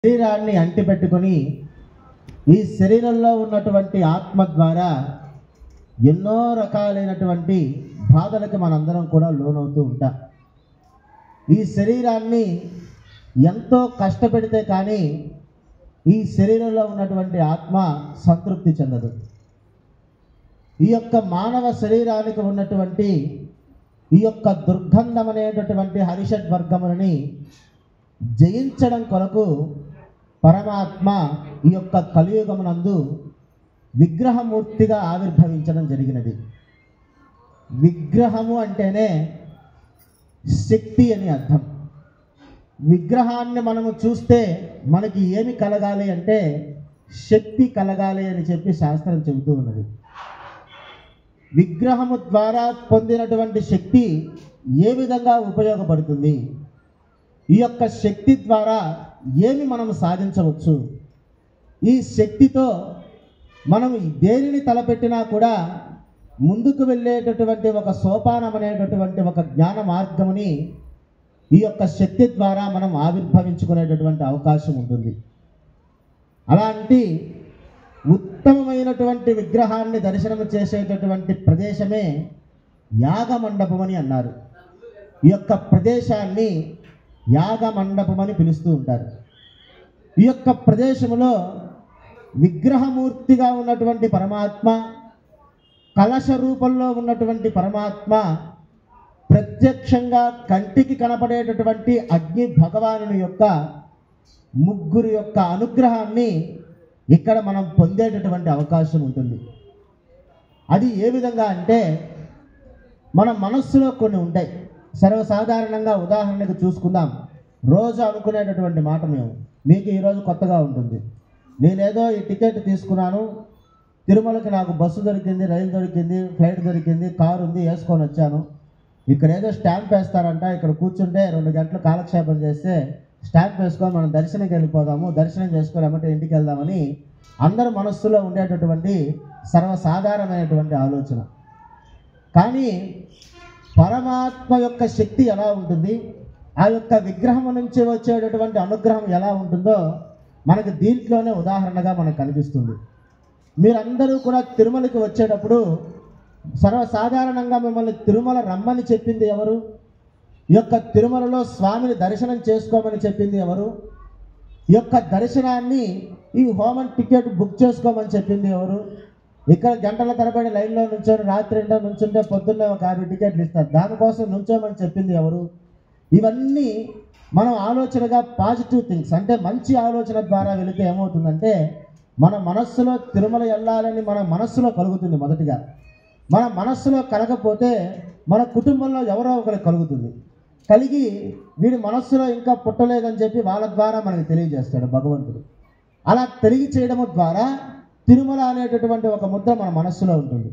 శరీరాన్ని అంటిపెట్టుకొని ఈ శరీరంలో ఉన్నటువంటి ఆత్మ ద్వారా ఎన్నో రకాలైనటువంటి బాధలకు మనందరం కూడా లోనవుతూ ఉంటాం. ఈ శరీరాన్ని ఎంతో కష్టపెడితే కానీ ఈ శరీరంలో ఉన్నటువంటి ఆత్మ సంతృప్తి చెందదు. ఈ యొక్క మానవ శరీరానికి ఉన్నటువంటి ఈ యొక్క దుర్గంధం అనేటటువంటి హరిషడ్ వర్గములని జయించడం కొరకు పరమాత్మ ఈ యొక్క కలియుగమునందు విగ్రహమూర్తిగా ఆవిర్భవించడం జరిగినది. విగ్రహము అంటేనే శక్తి అని అర్థం. విగ్రహాన్ని మనము చూస్తే మనకి ఏమి కలగాలి అంటే శక్తి కలగాలి అని చెప్పి శాస్త్రం చెబుతూ ఉన్నది. విగ్రహము ద్వారా పొందినటువంటి శక్తి ఏ విధంగా ఉపయోగపడుతుంది, ఈ యొక్క శక్తి ద్వారా ఏమి మనం సాధించవచ్చు, ఈ శక్తితో మనం దేనిని తలపెట్టినా కూడా ముందుకు వెళ్ళేటటువంటి ఒక సోపానం అనేటటువంటి ఒక జ్ఞాన మార్గముని ఈ యొక్క శక్తి ద్వారా మనం ఆవిర్భవించుకునేటటువంటి అవకాశం ఉంటుంది. అలాంటి ఉత్తమమైనటువంటి విగ్రహాన్ని దర్శనం చేసేటటువంటి ప్రదేశమే యాగమండపం అని అన్నారు. ఈ యొక్క ప్రదేశాన్ని యాగమండపం అని పిలుస్తూ ఉంటారు. ఈ యొక్క ప్రదేశంలో విగ్రహమూర్తిగా ఉన్నటువంటి పరమాత్మ, కలశ రూపంలో ఉన్నటువంటి పరమాత్మ, ప్రత్యక్షంగా కంటికి కనపడేటటువంటి అగ్ని భగవానుని యొక్క ముగ్గురు యొక్క అనుగ్రహాన్ని ఇక్కడ మనం పొందేటటువంటి అవకాశం ఉంటుంది. అది ఏ విధంగా అంటే మన మనస్సులో కొన్ని ఉంటాయి. సర్వసాధారణంగా ఉదాహరణకు చూసుకుందాం. రోజు అనుకునేటటువంటి మాట మీకు ఈరోజు కొత్తగా ఉంటుంది. నేనేదో ఈ టికెట్ తీసుకున్నాను, తిరుమలకి నాకు బస్సు దొరికింది, రైలు దొరికింది, ఫ్లైట్ దొరికింది, కారు ఉంది, వేసుకొని వచ్చాను. ఇక్కడ ఏదో స్టాంప్ వేస్తారంట, ఇక్కడ కూర్చుంటే 2 గంటలు కాలక్షేపం చేస్తే స్టాంప్ వేసుకొని మనం దర్శనంకి వెళ్ళిపోదాము, దర్శనం చేసుకొని ఏమంటే ఇంటికి వెళ్దామని అందరి మనస్సులో ఉండేటటువంటి సర్వసాధారణమైనటువంటి ఆలోచన. కానీ పరమాత్మ యొక్క శక్తి ఎలా ఉంటుంది, ఆ యొక్క విగ్రహం నుంచి వచ్చేటటువంటి అనుగ్రహం ఎలా ఉంటుందో మనకు దీంట్లోనే ఉదాహరణగా మనకు కనిపిస్తుంది. మీరందరూ కూడా తిరుమలకి వచ్చేటప్పుడు సర్వసాధారణంగా మిమ్మల్ని తిరుమల రమ్మని చెప్పింది ఎవరు? ఈ యొక్క తిరుమలలో స్వామిని దర్శనం చేసుకోమని చెప్పింది ఎవరు? ఈ యొక్క దర్శనాన్ని ఈ హోమం టికెట్ బుక్ చేసుకోమని చెప్పింది ఎవరు? ఇక్కడ గంటల తరబడి లైన్లో నుంచొని రాత్రి నుంచుంటే పొద్దున్నే ఒక 50 టికెట్లు ఇస్తారు, దానికోసం నుంచోమని చెప్పింది ఎవరు? ఇవన్నీ మనం ఆలోచనగా పాజిటివ్ థింగ్స్ అంటే మంచి ఆలోచన ద్వారా వెళితే ఏమవుతుందంటే మన మనస్సులో తిరుమల వెళ్ళాలని మన మనస్సులో కలుగుతుంది. మొదటిగా మన మనస్సులో కలగపోతే మన కుటుంబంలో ఎవరో ఒకరికి కలుగుతుంది. కలిగి వీడి మనస్సులో ఇంకా పుట్టలేదని చెప్పి వాళ్ళ ద్వారా మనకి తెలియజేస్తాడు భగవంతుడు. అలా తెలియచేయడం ద్వారా తిరుమల అనేటటువంటి ఒక ముద్ర మన మనస్సులో ఉంటుంది.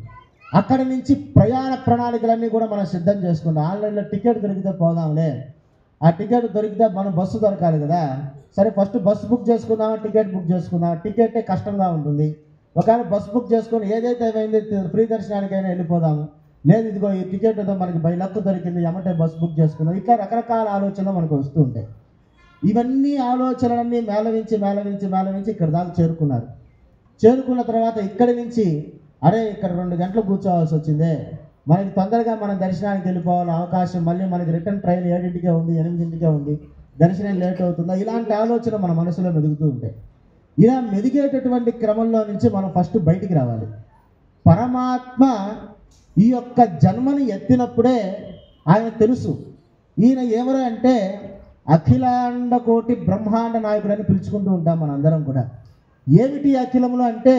అక్కడి నుంచి ప్రయాణ ప్రణాళికలన్నీ కూడా మనం సిద్ధం చేసుకుంటాం. ఆన్లైన్లో టికెట్ దొరికితే పోదాంలే, ఆ టికెట్ దొరికితే మనం బస్సు దొరకాలి కదా, సరే ఫస్ట్ బస్సు బుక్ చేసుకుందామా, టికెట్ బుక్ చేసుకుందాం. టికెటే కష్టంగా ఉంటుంది. ఒకవేళ బస్సు బుక్ చేసుకొని ఏదైతే అయింది ఫ్రీ దర్శనానికైనా వెళ్ళిపోదాము, లేదు ఇదిగో ఈ టికెట్ మనకి బై లక్ దొరికింది ఎమ్మటే బస్సు బుక్ చేసుకుందాం. ఇట్లా రకరకాల ఆలోచనలు మనకు వస్తూ ఉంటాయి. ఇవన్నీ ఆలోచనలన్నీ మేళవించి ఇక్కడ దాకా చేరుకున్నారు. చేరుకున్న తర్వాత ఇక్కడి నుంచి అరే ఇక్కడ 2 గంటలు కూర్చోవాల్సి వచ్చిందే, మనకి తొందరగా మనం దర్శనానికి వెళ్ళిపోవాలి, అవకాశం మళ్ళీ మనకి రిటర్న్ ట్రైన్ 7ంటికే ఉంది, 8ంటికే ఉంది, దర్శనం లేట్ అవుతుందా, ఇలాంటి ఆలోచన మన మనసులో మెదుగుతూ ఉంటాయి. ఇలా మెదిగేటటువంటి క్రమంలో నుంచి మనం ఫస్ట్ బయటికి రావాలి. పరమాత్మ ఈ యొక్క జన్మని ఎత్తినప్పుడే ఆయన తెలుసు ఈయన ఎవరు అంటే అఖిలాండ కోటి బ్రహ్మాండ నాయకుడు అని పిలుచుకుంటూ ఉంటాం మనందరం కూడా. ఏమిటి అఖిలములు అంటే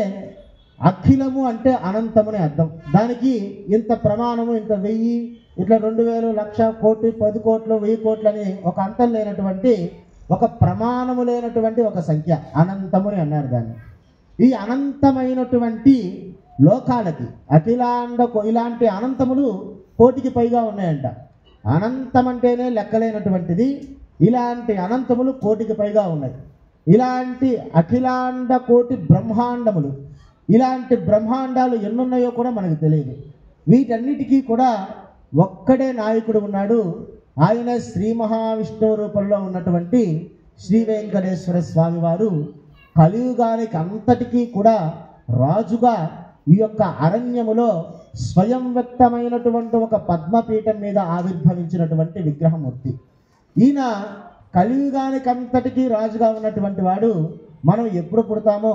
అఖిలము అంటే అనంతమని అర్థం. దానికి ఇంత ప్రమాణము, ఇంత 1000, ఇట్లా 2000, 1,00,000, కోటి, 10 కోట్లు, 1000 కోట్లు అని ఒక అంతం లేనటువంటి ఒక ప్రమాణము లేనటువంటి ఒక సంఖ్య అనంతముని అన్నారు దాన్ని. ఈ అనంతమైనటువంటి లోకాలకి అఖిలాండ ఇలాంటి అనంతములు 1,000కి పైగా ఉన్నాయంట. అనంతం అంటేనే లెక్కలేనటువంటిది, ఇలాంటి అనంతములు 1,000కి పైగా ఉన్నాయి. ఇలాంటి అఖిలాండ కోటి బ్రహ్మాండములు, ఇలాంటి బ్రహ్మాండాలు ఎన్నున్నాయో కూడా మనకు తెలియదు. వీటన్నిటికీ కూడా ఒక్కడే నాయకుడు ఉన్నాడు. ఆయన శ్రీ మహావిష్ణువు రూపంలో ఉన్నటువంటి శ్రీ వెంకటేశ్వర స్వామి వారు కలియుగానికి అంతటికీ కూడా రాజుగా ఈ యొక్క అరణ్యములో స్వయం వ్యక్తమైనటువంటి ఒక పద్మపీఠం మీద ఆవిర్భవించినటువంటి విగ్రహమూర్తి. ఈయన కలియుగానికి అంతటికీ రాజుగా ఉన్నటువంటి వాడు. మనం ఎప్పుడు పుడతామో,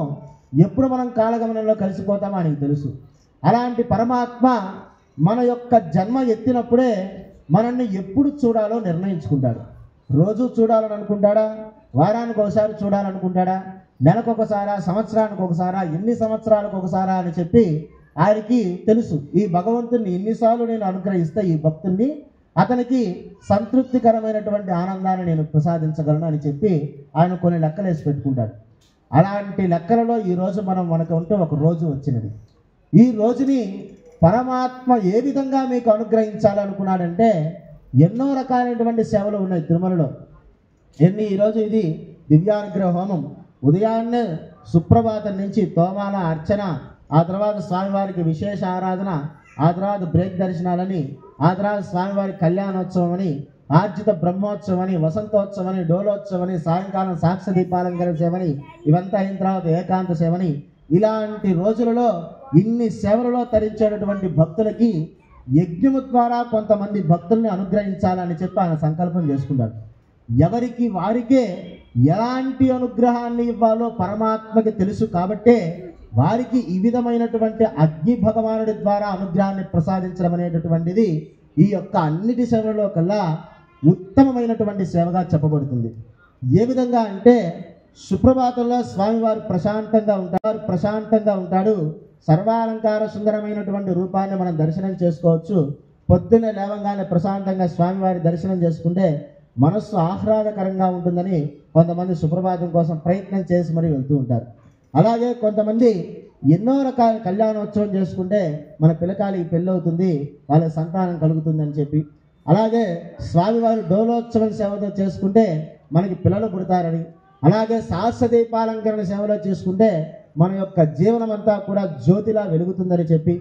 ఎప్పుడు మనం కాలగమనంలో కలిసిపోతామో ఆయనకు తెలుసు. అలాంటి పరమాత్మ మన యొక్క జన్మ ఎత్తినప్పుడే మనల్ని ఎప్పుడు చూడాలో నిర్ణయించుకుంటాడు. రోజు చూడాలని అనుకుంటాడా, వారానికి ఒకసారి చూడాలనుకుంటాడా, నెలకు ఒకసారా, సంవత్సరానికి ఒకసారా, ఎన్ని సంవత్సరాలకు ఒకసారా అని చెప్పి ఆయనకి తెలుసు. ఈ భగవంతుని ఎన్నిసార్లు నేను అనుగ్రహిస్తే ఈ భక్తుణ్ణి అతనికి సంతృప్తికరమైనటువంటి ఆనందాన్ని నేను ప్రసాదించగలను అని చెప్పి ఆయన కొన్ని లెక్కలు వేసి పెట్టుకుంటాడు. అలాంటి లెక్కలలో ఈరోజు మనకు ఉంటే ఒక రోజు వచ్చినది. ఈ రోజుని పరమాత్మ ఏ విధంగా మీకు అనుగ్రహించాలనుకున్నాడంటే ఎన్నో రకాలైనటువంటి సేవలు ఉన్నాయి తిరుమలలో. ఈరోజు ఇది దివ్యానుగ్రహ హోమం. ఉదయాన్నే సుప్రభాతం నుంచి తోమాల అర్చన, ఆ తర్వాత స్వామివారికి విశేష ఆరాధన, ఆ తర్వాత బ్రేక్ దర్శనాలని, ఆ తర్వాత స్వామివారి కళ్యాణోత్సవం అని, ఆర్జిత బ్రహ్మోత్సవం అని, వసంతోత్సవం అని, డోలోత్సవం అని, సాయంకాలం సాక్ష దీపాలంకరణ సేవని, ఇవంతా అయిన తర్వాత ఏకాంత సేవని, ఇలాంటి రోజులలో ఇన్ని సేవలలో తరించేటటువంటి భక్తులకి యజ్ఞము ద్వారా కొంతమంది భక్తుల్ని అనుగ్రహించాలని చెప్పి ఆయన సంకల్పం చేసుకుంటాడు. ఎవరికి వారికే ఎలాంటి అనుగ్రహాన్ని ఇవ్వాలో పరమాత్మకి తెలుసు కాబట్టే వారికి ఈ విధమైనటువంటి అగ్ని భగవానుడి ద్వారా అనుగ్రహాన్ని ప్రసాదించడం అనేటటువంటిది ఈ యొక్క అన్నిటి సేవలలో కల్లా ఉత్తమమైనటువంటి సేవగా చెప్పబడుతుంది. ఏ విధంగా అంటే సుప్రభాతంలో స్వామివారు ప్రశాంతంగా ఉంటాడు. సర్వాలంకార సుందరమైనటువంటి రూపాన్ని మనం దర్శనం చేసుకోవచ్చు. పొద్దున్నే లేవంగానే ప్రశాంతంగా స్వామివారి దర్శనం చేసుకుంటే మనస్సు ఆహ్లాదకరంగా ఉంటుందని కొంతమంది సుప్రభాతం కోసం ప్రయత్నం చేసి మరీ వెళ్తూ ఉంటారు. అలాగే కొంతమంది ఎన్నో రకాల కళ్యాణోత్సవం చేసుకుంటే మన పిల్లకాయలకి పెళ్ళి అవుతుంది, వాళ్ళ సంతానం కలుగుతుందని చెప్పి, అలాగే స్వామివారి డోలోత్సవం సేవతో చేసుకుంటే మనకి పిల్లలు పుడతారని, అలాగే సహస్ర దీపాలంకరణ సేవలో చేసుకుంటే మన యొక్క జీవనం అంతా కూడా జ్యోతిలా వెలుగుతుందని చెప్పి,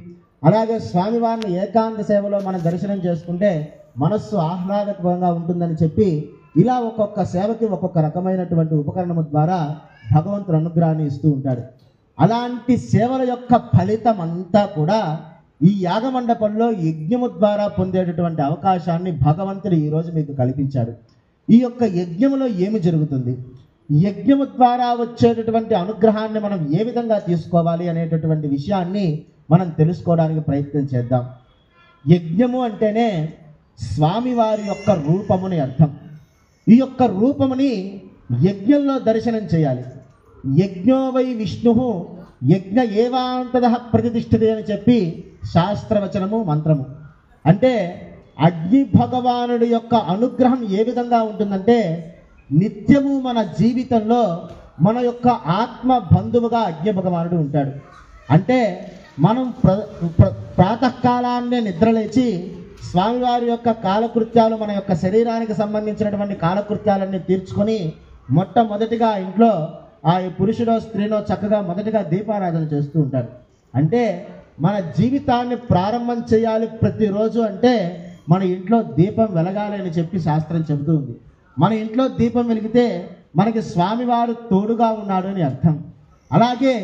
అలాగే స్వామివారిని ఏకాంత సేవలో మనం దర్శనం చేసుకుంటే మనస్సు ఆహ్లాదకరంగా ఉంటుందని చెప్పి, ఇలా ఒక్కొక్క సేవకి ఒక్కొక్క రకమైనటువంటి ఉపకరణము ద్వారా భగవంతుడు అనుగ్రహాన్ని ఇస్తూ ఉంటాడు. అలాంటి సేవల యొక్క ఫలితం అంతా కూడా ఈ యాగమండపంలో యజ్ఞము ద్వారా పొందేటటువంటి అవకాశాన్ని భగవంతుడు ఈరోజు మీకు కల్పించాడు. ఈ యొక్క యజ్ఞములో ఏమి జరుగుతుంది, యజ్ఞము ద్వారా వచ్చేటటువంటి అనుగ్రహాన్ని మనం ఏ విధంగా తీసుకోవాలి అనేటటువంటి విషయాన్ని మనం తెలుసుకోవడానికి ప్రయత్నం చేద్దాం. యజ్ఞము అంటేనే స్వామివారి యొక్క రూపముని అర్థం. ఈ యొక్క రూపముని యజ్ఞంలో దర్శనం చేయాలి. యజ్ఞో వై విష్ణు యజ్ఞ ఏవాంతద ప్రతిష్ఠితే అని చెప్పి శాస్త్రవచనము మంత్రము. అంటే అగ్ని భగవానుడి యొక్క అనుగ్రహం ఏ విధంగా ఉంటుందంటే నిత్యము మన జీవితంలో మన యొక్క ఆత్మ బంధువుగా అగ్ని భగవానుడు ఉంటాడు. అంటే మనం ప్రాతకాలాన్నే నిద్రలేచి స్వామివారి యొక్క కాలకృత్యాలు, మన యొక్క శరీరానికి సంబంధించినటువంటి కాలకృత్యాలన్నీ తీర్చుకొని మొట్టమొదటిగా ఇంట్లో ఆ పురుషుడో స్త్రీనో చక్కగా మొదటిగా దీపారాధన చేస్తూ ఉంటారు. అంటే మన జీవితాన్ని ప్రారంభం చేయాలి ప్రతిరోజు అంటే మన ఇంట్లో దీపం వెలగాలి అని చెప్పి శాస్త్రం చెబుతూ ఉంది. మన ఇంట్లో దీపం వెలిగితే మనకి స్వామివారు తోడుగా ఉన్నాడు అని అర్థం. అలాగే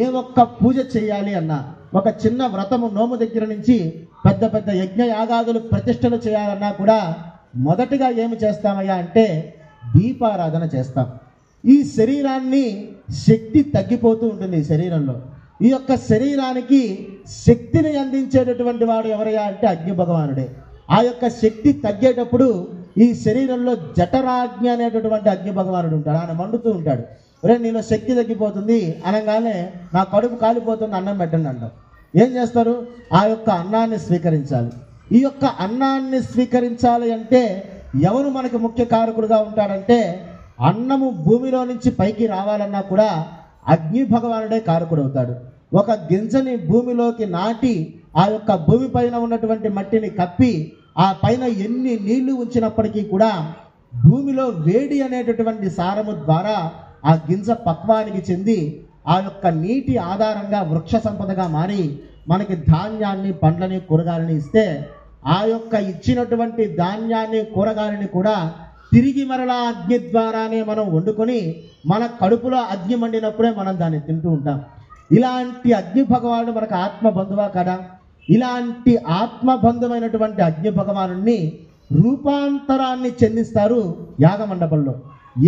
ఏ ఒక్క పూజ చేయాలి అన్నా, ఒక చిన్న వ్రతము నోము దగ్గర నుంచి పెద్ద పెద్ద యజ్ఞ యాగాదులు ప్రతిష్టలు చేయాలన్నా కూడా మొదటిగా ఏమి చేస్తామయ్యా అంటే దీపారాధన చేస్తాం. ఈ శరీరాన్ని శక్తి తగ్గిపోతూ ఉంటుంది. ఈ శరీరంలో ఈ యొక్క శరీరానికి శక్తిని అందించేటటువంటి వాడు ఎవరయ్యా అంటే అగ్ని భగవానుడే. ఆ యొక్క శక్తి తగ్గేటప్పుడు ఈ శరీరంలో జఠరాగ్ని అనేటటువంటి అగ్ని భగవానుడు ఉంటాడు. ఆయన మండుతూ ఉంటాడు. రే నీలో శక్తి తగ్గిపోతుంది అనగానే నా కడుపు కాలిపోతుంది, అన్నం పెట్టండి అంటాం. ఏం చేస్తారు? ఆ యొక్క అన్నాన్ని స్వీకరించాలి. ఈ యొక్క అన్నాన్ని స్వీకరించాలి అంటే ఎవరు మనకి ముఖ్య కారకుడుగా ఉంటాడంటే అన్నము భూమిలో నుంచి పైకి రావాలన్నా కూడా అగ్ని భగవానుడే కారకుడు అవుతాడు. ఒక గింజని భూమిలోకి నాటి ఆ యొక్క భూమి పైన ఉన్నటువంటి మట్టిని కప్పి ఆ పైన ఎన్ని నీళ్లు ఉంచినప్పటికీ కూడా భూమిలో వేడి అనేటటువంటి సారము ద్వారా ఆ గింజ పక్వానికి చెంది ఆ యొక్క నీటి ఆధారంగా వృక్ష సంపదగా మారి మనకి ధాన్యాన్ని, పండ్లని, కూరగాయలని ఇస్తే ఆ యొక్క ఇచ్చినటువంటి ధాన్యాన్ని, కూరగాయలని కూడా తిరిగి మరలా అగ్ని ద్వారానే మనం వండుకొని మన కడుపులో అగ్ని మండినప్పుడే మనం దాన్ని తింటూ ఉంటాం. ఇలాంటి అగ్ని భగవానుడు మనకు ఆత్మ బంధువా కదా? ఇలాంటి ఆత్మబంధువైనటువంటి అగ్ని భగవానుడిని రూపాంతరాన్ని చెందిస్తారు యాగమండపంలో.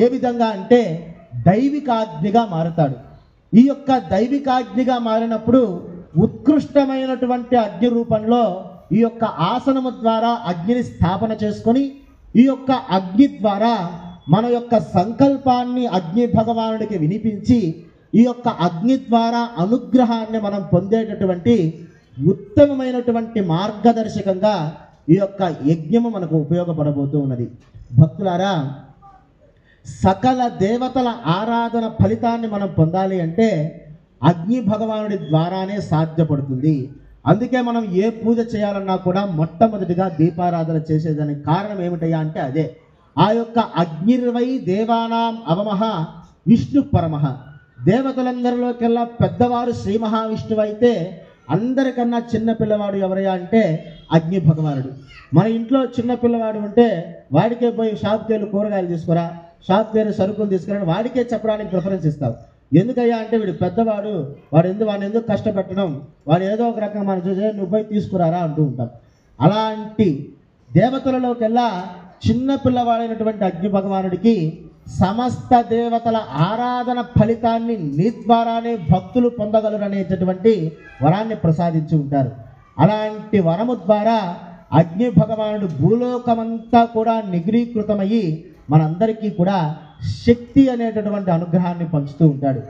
ఏ విధంగా అంటే దైవికాగ్నిగా మారుతాడు. ఈ యొక్క దైవికాగ్నిగా మారినప్పుడు ఉత్కృష్టమైనటువంటి అగ్ని రూపంలో ఈ యొక్క ఆసనము ద్వారా అగ్నిని స్థాపన చేసుకొని ఈ యొక్క అగ్ని ద్వారా మన యొక్క సంకల్పాన్ని అగ్ని భగవానుడికి వినిపించి ఈ యొక్క అగ్ని ద్వారా అనుగ్రహాన్ని మనం పొందేటటువంటి ఉత్తమమైనటువంటి మార్గదర్శకంగా ఈ యొక్క యజ్ఞము మనకు ఉపయోగపడబోతూ ఉన్నది. భక్తులారా, సకల దేవతల ఆరాధన ఫలితాన్ని మనం పొందాలి అంటే అగ్ని భగవానుడి ద్వారానే సాధ్యపడుతుంది. అందుకే మనం ఏ పూజ చేయాలన్నా కూడా మొట్టమొదటిగా దీపారాధన చేసేదానికి కారణం ఏమిటయ్యా అంటే అదే. ఆ యొక్క అగ్నిర్వై దేవానాం అవమహ విష్ణు పరమః. దేవతలందరిలోకెల్లా పెద్దవారు శ్రీ మహావిష్ణువు అయితే అందరికన్నా చిన్న పిల్లవాడు ఎవరయ్యా అంటే అగ్ని భగవానుడు. మన ఇంట్లో చిన్న పిల్లవాడు ఉంటే వాడికే పోయి షాప్కి వెళ్ళి కూరగాయలు తీసుకురా, షాప్కి వెళ్ళి సరుకులు తీసుకురా వాడికే చెప్పడానికి ప్రిఫరెన్స్ ఇస్తావు. ఎందుకయ్యా అంటే వీడు పెద్దవాడు, వాడిని ఎందుకు కష్టపెట్టడం, వాడు ఏదో ఒక రకంగా మనం చూసే నువ్వు పోయి తీసుకురారా అంటూ ఉంటాం. అలాంటి దేవతలలోకెల్లా చిన్న పిల్లవాడైనటువంటి అగ్ని భగవానుడికి సమస్త దేవతల ఆరాధన ఫలితాన్ని నీ ద్వారానే భక్తులు పొందగలరనేటటువంటి వరాన్ని ప్రసాదించి ఉంటారు. అలాంటి వరము ద్వారా అగ్ని భగవానుడు భూలోకమంతా కూడా నిగ్రీకృతమయ్యి మనందరికీ కూడా శక్తి అనేటటువంటి అనుగ్రహాన్ని పంచుతూ ఉంటాడు.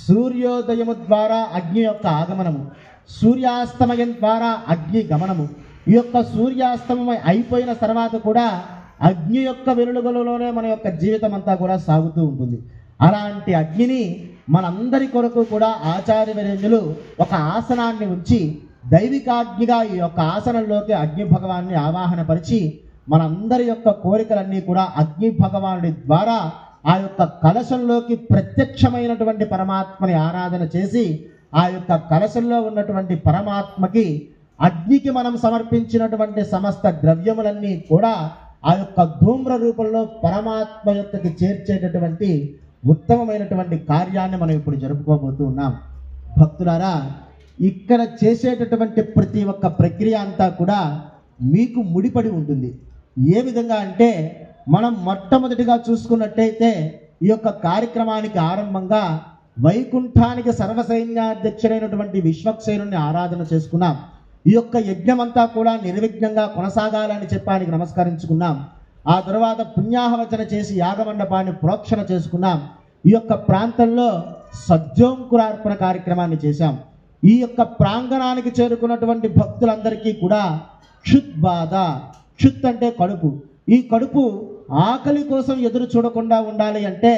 సూర్యోదయము ద్వారా అగ్ని యొక్క ఆగమనము, సూర్యాస్తమయం ద్వారా అగ్ని గమనము. ఈ యొక్క సూర్యాస్తమయం అయిపోయిన తర్వాత కూడా అగ్ని యొక్క వెలుగులోనే మన యొక్క జీవితం అంతా కూడా సాగుతూ ఉంటుంది. అలాంటి అగ్నిని మనందరి కొరకు కూడా ఆచార్యవరేణ్యులు ఒక ఆసనాన్ని ఉంచి దైవికాగ్నిగా ఈ యొక్క ఆసనంలోకి అగ్ని భగవాన్ని ఆవాహనపరిచి మనందరి యొక్క కోరికలన్నీ కూడా అగ్ని భగవానుడి ద్వారా ఆ యొక్క కలశంలోకి ప్రత్యక్షమైనటువంటి పరమాత్మని ఆరాధన చేసి ఆ యొక్క కలశంలో ఉన్నటువంటి పరమాత్మకి అగ్నికి మనం సమర్పించినటువంటి సమస్త ద్రవ్యములన్నీ కూడా ఆ యొక్క ధూమ్ర రూపంలో పరమాత్మ యొక్కకి చేర్చేటటువంటి ఉత్తమమైనటువంటి కార్యాన్ని మనం ఇప్పుడు జరుపుకోబోతూ ఉన్నాం. భక్తులారా, ఇక్కడ చేసేటటువంటి ప్రతి ఒక్క ప్రక్రియ అంతా కూడా మీకు ముడిపడి ఉంటుంది. ఏ విధంగా అంటే మనం మొట్టమొదటిగా చూసుకున్నట్టయితే ఈ యొక్క కార్యక్రమానికి ఆరంభంగా వైకుంఠానికి సర్వసైన్యాధ్యక్షుడైనటువంటి విశ్వక్సేనుని ఆరాధన చేసుకున్నాం. ఈ యొక్క యజ్ఞమంతా కూడా నిర్విఘ్నంగా కొనసాగాలని చెప్పడానికి నమస్కరించుకున్నాం. ఆ తర్వాత పుణ్యాహవచన చేసి యాగమండపాన్ని ప్రోక్షణ చేసుకున్నాం. ఈ యొక్క ప్రాంతంలో సజ్జోంకురార్పణ కార్యక్రమాన్ని చేశాం. ఈ యొక్క ప్రాంగణానికి చేరుకున్నటువంటి భక్తులందరికీ కూడా క్షుద్బాధ, క్షుత్ అంటే కడుపు, ఈ కడుపు ఆకలి కోసం ఎదురు చూడకుండా ఉండాలి అంటే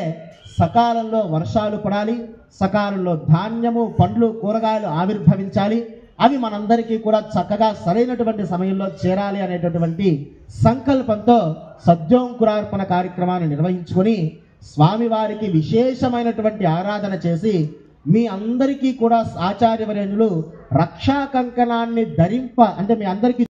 సకాలంలో వర్షాలు పడాలి, సకాలంలో ధాన్యము, పండ్లు, కూరగాయలు ఆవిర్భవించాలి. అవి మనందరికీ కూడా చక్కగా సరైనటువంటి సమయంలో చేరాలి అనేటటువంటి సంకల్పంతో సజ్జోంకురార్పణ కార్యక్రమాన్ని నిర్వహించుకొని స్వామివారికి విశేషమైనటువంటి ఆరాధన చేసి మీ అందరికీ కూడా ఆచార్యవరేణులు రక్షా కంకణాన్ని ధరింప అంటే మీ అందరికీ